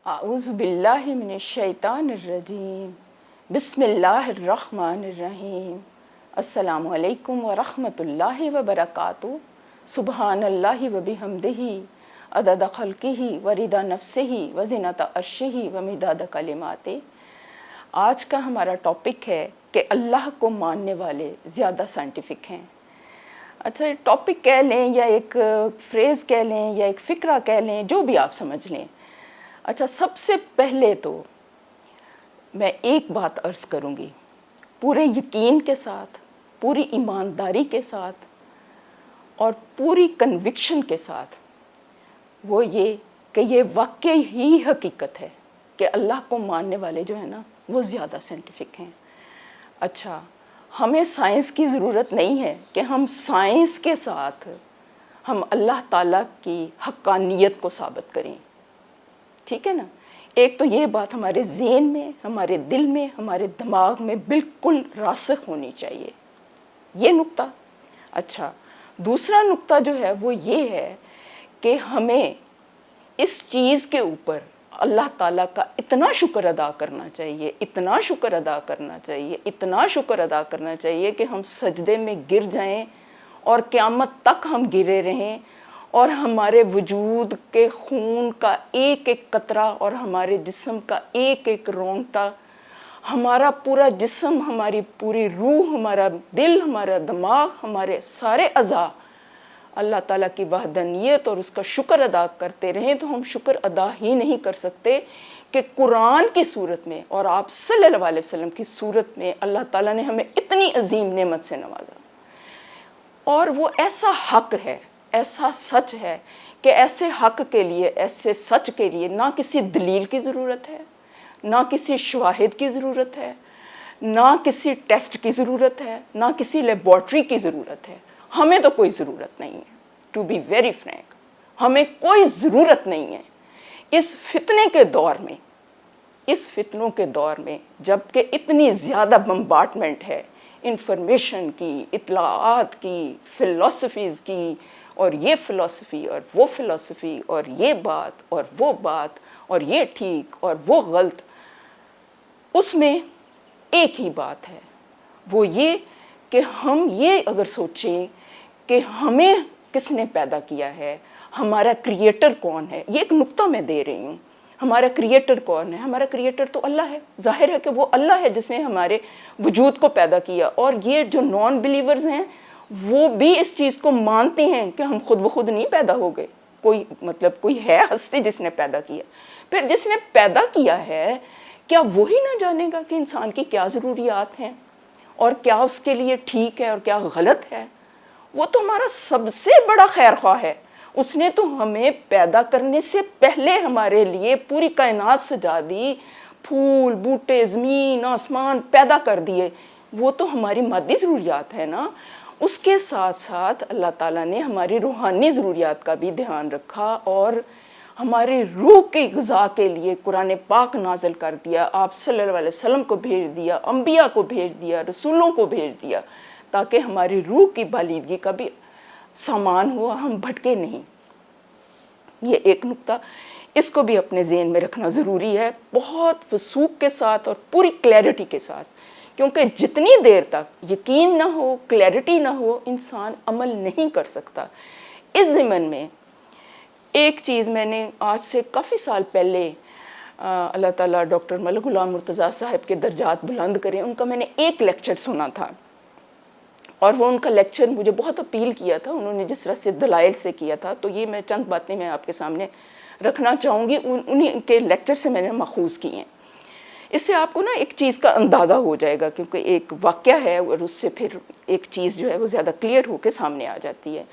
اعوذ باللہ من الشیطان الرجیم بسم اللہ الرحمن الرحیم السلام علیکم ورحمۃ اللہ وبرکاتہ سبحان اللہ وبحمدہ عدد خلقہ ورضا نفسہ وزنۃ عرشہ ومداد کلماتہ۔ آج کا ہمارا ٹاپک ہے کہ اللہ کو ماننے والے زیادہ سائنٹیفک ہیں۔ اچھا، ٹاپک کہہ لیں یا ایک فریز کہہ لیں یا ایک فقرہ کہہ لیں، جو بھی آپ سمجھ لیں۔ اچھا، سب سے پہلے تو میں ایک بات عرض کروں گی پورے یقین کے ساتھ، پوری ایمانداری کے ساتھ اور پوری کنوکشن کے ساتھ، وہ یہ کہ یہ واقعی ہی حقیقت ہے کہ اللہ کو ماننے والے جو ہیں نا وہ زیادہ سائنٹیفک ہیں۔ اچھا، ہمیں سائنس کی ضرورت نہیں ہے کہ ہم سائنس کے ساتھ ہم اللہ تعالیٰ کی حقانیت کو ثابت کریں، ٹھیک ہے نا۔ ایک تو یہ بات ہمارے ذہن میں، ہمارے دل میں، ہمارے دماغ میں بالکل راسخ ہونی چاہیے، یہ نقطہ۔ اچھا، دوسرا نقطہ جو ہے وہ یہ ہے کہ ہمیں اس چیز کے اوپر اللہ تعالیٰ کا اتنا شکر ادا کرنا چاہیے، اتنا شکر ادا کرنا چاہیے، اتنا شکر ادا کرنا چاہیے کہ ہم سجدے میں گر جائیں اور قیامت تک ہم گرے رہیں، اور ہمارے وجود کے خون کا ایک ایک قطرہ اور ہمارے جسم کا ایک ایک رونگٹا، ہمارا پورا جسم، ہماری پوری روح، ہمارا دل، ہمارا دماغ، ہمارے سارے اعضاء اللہ تعالیٰ کی وحدانیت اور اس کا شکر ادا کرتے رہیں۔ تو ہم شکر ادا ہی نہیں کر سکتے کہ قرآن کی صورت میں اور آپ صلی اللہ علیہ وسلم کی صورت میں اللہ تعالیٰ نے ہمیں اتنی عظیم نعمت سے نوازا، اور وہ ایسا حق ہے، ایسا سچ ہے کہ ایسے حق کے لیے، ایسے سچ کے لیے نہ کسی دلیل کی ضرورت ہے، نہ کسی شواہد کی ضرورت ہے، نہ کسی ٹیسٹ کی ضرورت ہے، نہ کسی لیبارٹری کی ضرورت ہے۔ ہمیں تو کوئی ضرورت نہیں ہے، ٹو بی ویری فرینک، ہمیں کوئی ضرورت نہیں ہے اس فتنے کے دور میں، اس فتنوں کے دور میں، جب کہ اتنی زیادہ بمبارڈمنٹ ہے انفارمیشن کی، اطلاعات کی، فلسفیز کی، اور یہ فلسفی اور وہ فلسفی اور یہ بات اور وہ بات اور یہ ٹھیک اور وہ غلط۔ اس میں ایک ہی بات ہے، وہ یہ کہ ہم یہ اگر سوچیں کہ ہمیں کس نے پیدا کیا ہے، ہمارا کریٹر کون ہے۔ یہ ایک نقطہ میں دے رہی ہوں، ہمارا کریٹر کون ہے؟ ہمارا کریٹر تو اللہ ہے۔ ظاہر ہے کہ وہ اللہ ہے جس نے ہمارے وجود کو پیدا کیا، اور یہ جو نان بلیورز ہیں وہ بھی اس چیز کو مانتے ہیں کہ ہم خود بخود نہیں پیدا ہو گئے، کوئی ہے ہستی جس نے پیدا کیا۔ پھر جس نے پیدا کیا ہے، کیا وہی نہ جانے گا کہ انسان کی کیا ضروریات ہیں اور کیا اس کے لیے ٹھیک ہے اور کیا غلط ہے؟ وہ تو ہمارا سب سے بڑا خیر خواہ ہے۔ اس نے تو ہمیں پیدا کرنے سے پہلے ہمارے لیے پوری کائنات سجا دی، پھول بوٹے، زمین آسمان پیدا کر دیے۔ وہ تو ہماری مادی ضروریات ہے نا۔ اس کے ساتھ ساتھ اللہ تعالیٰ نے ہماری روحانی ضروریات کا بھی دھیان رکھا، اور ہماری روح کی غذا کے لیے قرآن پاک نازل کر دیا، آپ صلی اللہ علیہ وسلم کو بھیج دیا، انبیاء کو بھیج دیا، رسولوں کو بھیج دیا، تاکہ ہماری روح کی بالیدگی کا بھی سامان ہوا، ہم بھٹکے نہیں۔ یہ ایک نقطہ، اس کو بھی اپنے ذہن میں رکھنا ضروری ہے، بہت وثوق کے ساتھ اور پوری کلیئرٹی کے ساتھ، کیونکہ جتنی دیر تک یقین نہ ہو، کلیئرٹی نہ ہو، انسان عمل نہیں کر سکتا۔ اس ضمن میں ایک چیز میں نے آج سے کافی سال پہلے، اللہ تعالیٰ ڈاکٹر ملک غلام مرتضیٰ صاحب کے درجات بلند کریں، ان کا میں نے ایک لیکچر سنا تھا، اور وہ ان کا لیکچر مجھے بہت اپیل کیا تھا، انہوں نے جس طرح سے دلائل سے کیا تھا۔ تو یہ میں چند باتیں میں آپ کے سامنے رکھنا چاہوں گی، انہیں کے لیکچر سے میں نے ماخوذ کی ہیں۔ اس سے آپ کو نا ایک چیز کا اندازہ ہو جائے گا، کیونکہ ایک واقعہ ہے اور اس سے پھر ایک چیز جو ہے وہ زیادہ کلیئر ہو کے سامنے آ جاتی ہے۔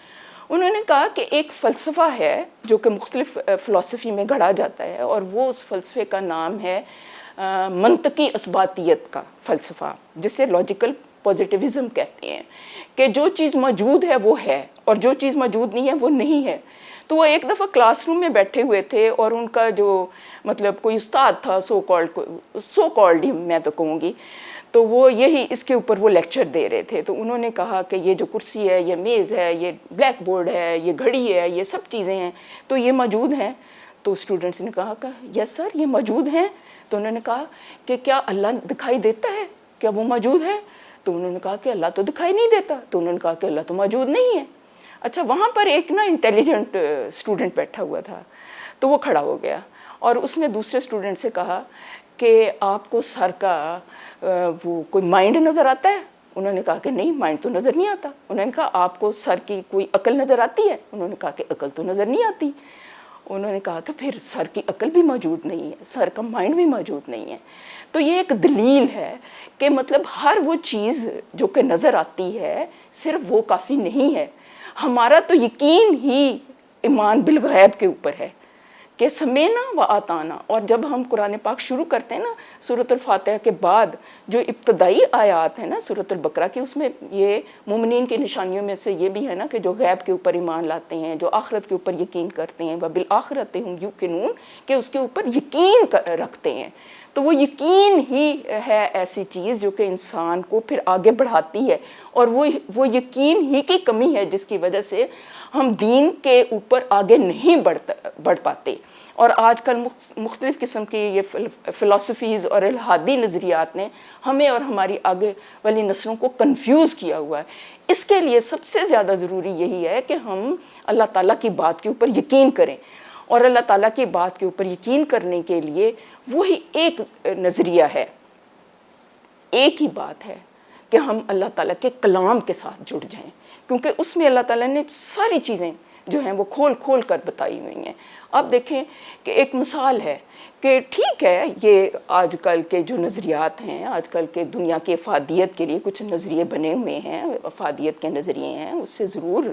انہوں نے کہا کہ ایک فلسفہ ہے جو کہ مختلف فلسفی میں گھڑا جاتا ہے، اور وہ اس فلسفے کا نام ہے منطقی اثباتیت کا فلسفہ، جسے لاجیکل پازیٹیوزم کہتے ہیں، کہ جو چیز موجود ہے وہ ہے، اور جو چیز موجود نہیں ہے وہ نہیں ہے۔ تو وہ ایک دفعہ کلاس روم میں بیٹھے ہوئے تھے، اور ان کا جو کوئی استاد تھا، سو کالڈ ہی میں تو کہوں گی، تو وہ یہی اس کے اوپر وہ لیکچر دے رہے تھے۔ تو انہوں نے کہا کہ یہ جو کرسی ہے، یہ میز ہے، یہ بلیک بورڈ ہے، یہ گھڑی ہے، یہ سب چیزیں ہیں، تو یہ موجود ہیں۔ تو اسٹوڈنٹس نے کہا کہ یس سر یہ موجود ہیں. تو انہوں نے کہا کہ کیا اللہ دکھائی دیتا ہے, کیا وہ موجود ہے؟ تو انہوں نے کہا کہ اللہ تو دکھائی نہیں دیتا. تو انہوں نے کہا کہ اللہ تو موجود نہیں ہے. اچھا وہاں پر ایک نا انٹیلیجنٹ اسٹوڈنٹ بیٹھا ہوا تھا, تو وہ کھڑا ہو گیا اور اس نے دوسرے اسٹوڈنٹ سے کہا کہ آپ کو سر کا وہ کوئی مائنڈ نظر آتا ہے؟ انہوں نے کہا کہ نہیں مائنڈ تو نظر نہیں آتا. انہوں نے کہا آپ کو سر کی کوئی عقل نظر آتی ہے؟ انہوں نے کہا کہ عقل تو نظر نہیں آتی. انہوں نے کہا کہ پھر سر کی عقل بھی موجود نہیں ہے, سر کا مائنڈ بھی موجود نہیں ہے. تو یہ ایک دلیل ہے کہ مطلب ہر وہ چیز جو کہ نظر آتی ہے صرف وہ کافی نہیں ہے. ہمارا تو یقین ہی ایمان بالغیب کے اوپر ہے کہ سمینا و آتانا. اور جب ہم قرآن پاک شروع کرتے ہیں نا سورۃ الفاتحہ کے بعد جو ابتدائی آیات ہیں نا سورۃ البقرہ کی, اس میں یہ مومنین کی نشانیوں میں سے یہ بھی ہے نا کہ جو غیب کے اوپر ایمان لاتے ہیں, جو آخرت کے اوپر یقین کرتے ہیں, وبالآخرۃ ہم یوقنون, کہ اس کے اوپر یقین رکھتے ہیں. تو وہ یقین ہی ہے ایسی چیز جو کہ انسان کو پھر آگے بڑھاتی ہے, اور وہ یقین ہی کی کمی ہے جس کی وجہ سے ہم دین کے اوپر آگے نہیں بڑھ پاتے. اور آج کل مختلف قسم کی یہ فلسفیز اور الہادی نظریات نے ہمیں اور ہماری آگے والی نسلوں کو کنفیوز کیا ہوا ہے. اس کے لیے سب سے زیادہ ضروری یہی ہے کہ ہم اللہ تعالیٰ کی بات کے اوپر یقین کریں, اور اللہ تعالیٰ کی بات کے اوپر یقین کرنے کے لیے وہی ایک نظریہ ہے, ایک ہی بات ہے کہ ہم اللہ تعالیٰ کے کلام کے ساتھ جڑ جائیں, کیونکہ اس میں اللہ تعالیٰ نے ساری چیزیں جو ہیں وہ کھول کھول کر بتائی ہوئی ہیں. اب دیکھیں کہ ایک مثال ہے کہ ٹھیک ہے یہ آج کل کے جو نظریات ہیں, آج کل کے دنیا کی افادیت کے لیے کچھ نظریے بنے ہوئے ہیں, افادیت کے نظریے ہیں, اس سے ضرور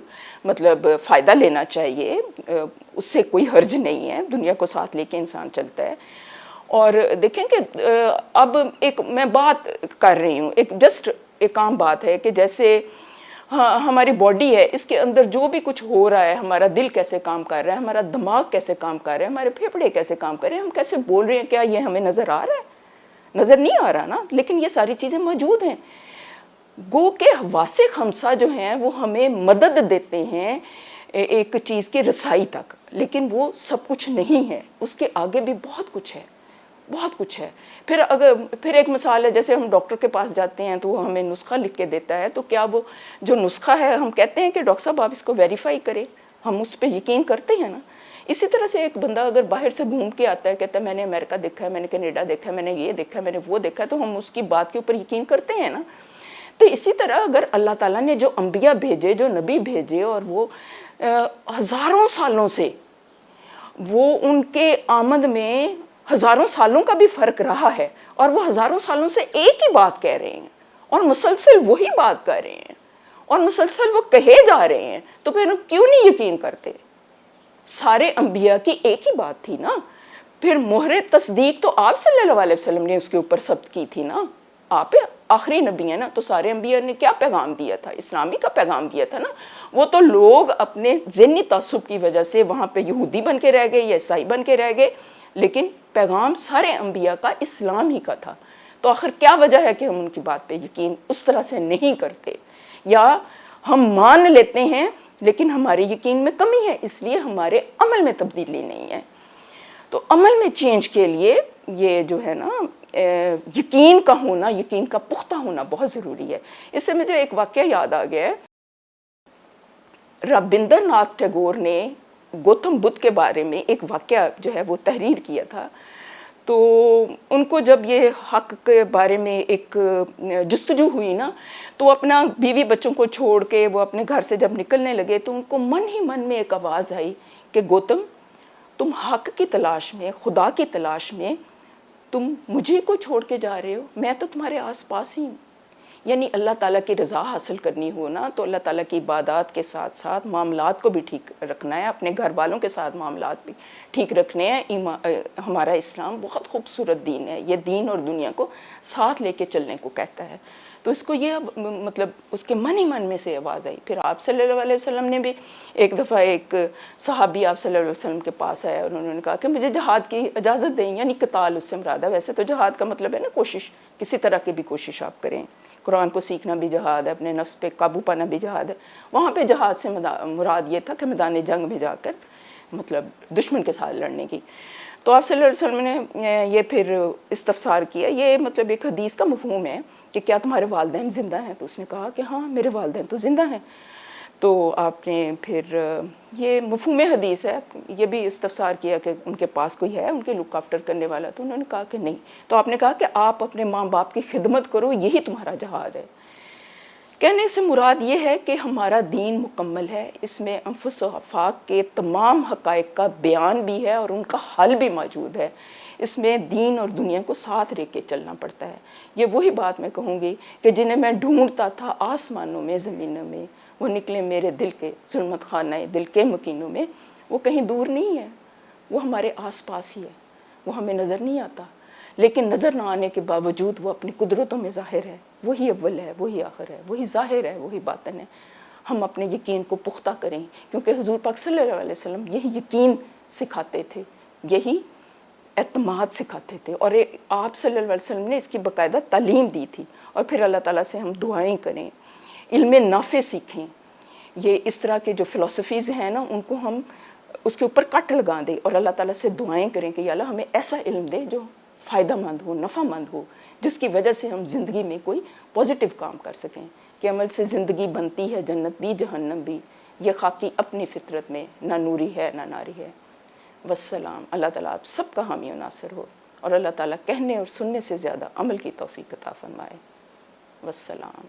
مطلب فائدہ لینا چاہیے, اس سے کوئی حرج نہیں ہے, دنیا کو ساتھ لے کے انسان چلتا ہے. اور دیکھیں کہ اب ایک میں بات کر رہی ہوں, ایک جسٹ ایک عام بات ہے کہ جیسے ہماری باڈی ہے, اس کے اندر جو بھی کچھ ہو رہا ہے, ہمارا دل کیسے کام کر رہا ہے, ہمارا دماغ کیسے کام کر رہا ہے, ہمارے پھیپھڑے کیسے کام کر رہے ہیں, ہم کیسے بول رہے ہیں, کیا یہ ہمیں نظر آ رہا ہے؟ نظر نہیں آ رہا نا, لیکن یہ ساری چیزیں موجود ہیں. گو کہ حواس خمسہ جو ہیں وہ ہمیں مدد دیتے ہیں ایک چیز کی رسائی تک, لیکن وہ سب کچھ نہیں ہے, اس کے آگے بھی بہت کچھ ہے, بہت کچھ ہے. پھر ایک مثال ہے, جیسے ہم ڈاکٹر کے پاس جاتے ہیں تو وہ ہمیں نسخہ لکھ کے دیتا ہے, تو کیا وہ جو نسخہ ہے ہم کہتے ہیں کہ ڈاکٹر صاحب آپ اس کو ویریفائی کریں, ہم اس پہ یقین کرتے ہیں نا. اسی طرح سے ایک بندہ اگر باہر سے گھوم کے آتا ہے, کہتا ہے میں نے امریکہ دیکھا ہے, میں نے کینیڈا دیکھا ہے, میں نے یہ دیکھا ہے, میں نے وہ دیکھا ہے, تو ہم اس کی بات کے اوپر یقین کرتے ہیں نا. تو اسی طرح اگر اللہ تعالیٰ نے جو انبیاء بھیجے, جو نبی بھیجے, اور وہ ہزاروں سالوں سے وہ ان کے آمد میں ہزاروں سالوں کا بھی فرق رہا ہے, اور وہ ہزاروں سالوں سے ایک ہی بات کہہ رہے ہیں, اور مسلسل وہی بات کر رہے ہیں, اور مسلسل وہ کہے جا رہے ہیں, تو پھر کیوں نہیں یقین کرتے؟ سارے انبیاء کی ایک ہی بات تھی نا. پھر مہر تصدیق تو آپ صلی اللہ علیہ وسلم نے اس کے اوپر ثبت کی تھی نا, آپ آخری نبی ہیں نا. تو سارے انبیاء نے کیا پیغام دیا تھا؟ اسلامی کا پیغام دیا تھا نا. وہ تو لوگ اپنے ذہنی تعصب کی وجہ سے وہاں پہ یہودی بن کے رہ گئے یا عیسائی بن کے رہ گئے, لیکن پیغام سارے انبیاء کا اسلام ہی کا تھا. تو آخر کیا وجہ ہے کہ ہم ان کی بات پہ یقین اس طرح سے نہیں کرتے, یا ہم مان لیتے ہیں لیکن ہمارے یقین میں کمی ہے, اس لیے ہمارے عمل میں تبدیلی نہیں ہے. تو عمل میں چینج کے لیے یہ جو ہے نا یقین کا ہونا, یقین کا پختہ ہونا بہت ضروری ہے. اس سے مجھے ایک واقعہ یاد آ گیا ہے. رابندر ناتھ ٹیگور نے گوتم بدھ کے بارے میں ایک واقعہ جو ہے وہ تحریر کیا تھا. تو ان کو جب یہ حق کے بارے میں ایک جستجو ہوئی نا, تو اپنا بیوی بچوں کو چھوڑ کے وہ اپنے گھر سے جب نکلنے لگے, تو ان کو من ہی من میں ایک آواز آئی کہ گوتم, تم حق کی تلاش میں, خدا کی تلاش میں, تم مجھے کو چھوڑ کے جا رہے ہو, میں تو تمہارے آس پاس ہی ہوں. یعنی اللہ تعالیٰ کی رضا حاصل کرنی ہو نا, تو اللہ تعالیٰ کی عبادات کے ساتھ ساتھ معاملات کو بھی ٹھیک رکھنا ہے, اپنے گھر والوں کے ساتھ معاملات بھی ٹھیک رکھنے ہیں. ہمارا اسلام بہت خوبصورت دین ہے, یہ دین اور دنیا کو ساتھ لے کے چلنے کو کہتا ہے. تو اس کو یہ مطلب اس کے من ہی من میں سے آواز آئی. پھر آپ صلی اللہ علیہ وسلم نے بھی ایک دفعہ, ایک صحابی آپ صلی اللہ علیہ وسلم کے پاس آیا, اور انہوں نے کہا کہ مجھے جہاد کی اجازت دیں. یعنی قتال اس سے مراد ہے. ویسے تو جہاد کا مطلب ہے نا کوشش, کسی طرح کی بھی کوشش آپ کریں. قرآن کو سیکھنا بھی جہاد ہے, اپنے نفس پہ قابو پانا بھی جہاد ہے. وہاں پہ جہاد سے مراد یہ تھا کہ میدان جنگ میں جا کر مطلب دشمن کے ساتھ لڑنے کی. تو آپ صلی اللہ علیہ وسلم نے یہ پھر استفسار کیا. یہ مطلب ایک حدیث کا مفہوم ہے کہ کیا تمہارے والدین زندہ ہیں؟ تو اس نے کہا کہ ہاں میرے والدین تو زندہ ہیں. تو آپ نے پھر یہ مفہوم حدیث ہے, یہ بھی استفسار کیا کہ ان کے پاس کوئی ہے ان کے لک آفٹر کرنے والا؟ تو انہوں نے کہا کہ نہیں. تو آپ نے کہا کہ آپ اپنے ماں باپ کی خدمت کرو, یہی تمہارا جہاد ہے. کہنے سے مراد یہ ہے کہ ہمارا دین مکمل ہے, اس میں انفس و آفاق کے تمام حقائق کا بیان بھی ہے اور ان کا حل بھی موجود ہے. اس میں دین اور دنیا کو ساتھ رہ کے چلنا پڑتا ہے. یہ وہی بات میں کہوں گی کہ جنہیں میں ڈھونڈتا تھا آسمانوں میں زمینوں میں, وہ نکلے میرے دل کے ظلمت خانہ دل کے مکینوں میں. وہ کہیں دور نہیں ہے, وہ ہمارے آس پاس ہی ہے, وہ ہمیں نظر نہیں آتا, لیکن نظر نہ آنے کے باوجود وہ اپنی قدرتوں میں ظاہر ہے. وہی اول ہے, وہی آخر ہے, وہی ظاہر ہے, وہی باطن ہے. ہم اپنے یقین کو پختہ کریں, کیونکہ حضور پاک صلی اللہ علیہ وسلم یہی یقین سکھاتے تھے, یہی اعتماد سکھاتے تھے, اور آپ صلی اللہ علیہ وسلم نے اس کی باقاعدہ تعلیم دی تھی. اور پھر اللہ تعالیٰ سے ہم دعائیں کریں, علم نافع سیکھیں. یہ اس طرح کے جو فلسفیز ہیں نا, ان کو ہم اس کے اوپر کٹ لگا دیں اور اللہ تعالیٰ سے دعائیں کریں کہ یا اللہ ہمیں ایسا علم دے جو فائدہ مند ہو, نفع مند ہو, جس کی وجہ سے ہم زندگی میں کوئی پازیٹیو کام کر سکیں. کہ عمل سے زندگی بنتی ہے, جنت بھی جہنم بھی, یہ خاکی اپنی فطرت میں نہ نوری ہے نہ ناری ہے. والسلام. اللہ تعالیٰ آپ سب کا حامی و ناصر ہو, اور اللہ تعالیٰ کہنے اور سننے سے زیادہ عمل کی توفیق عطا فرمائے. والسلام.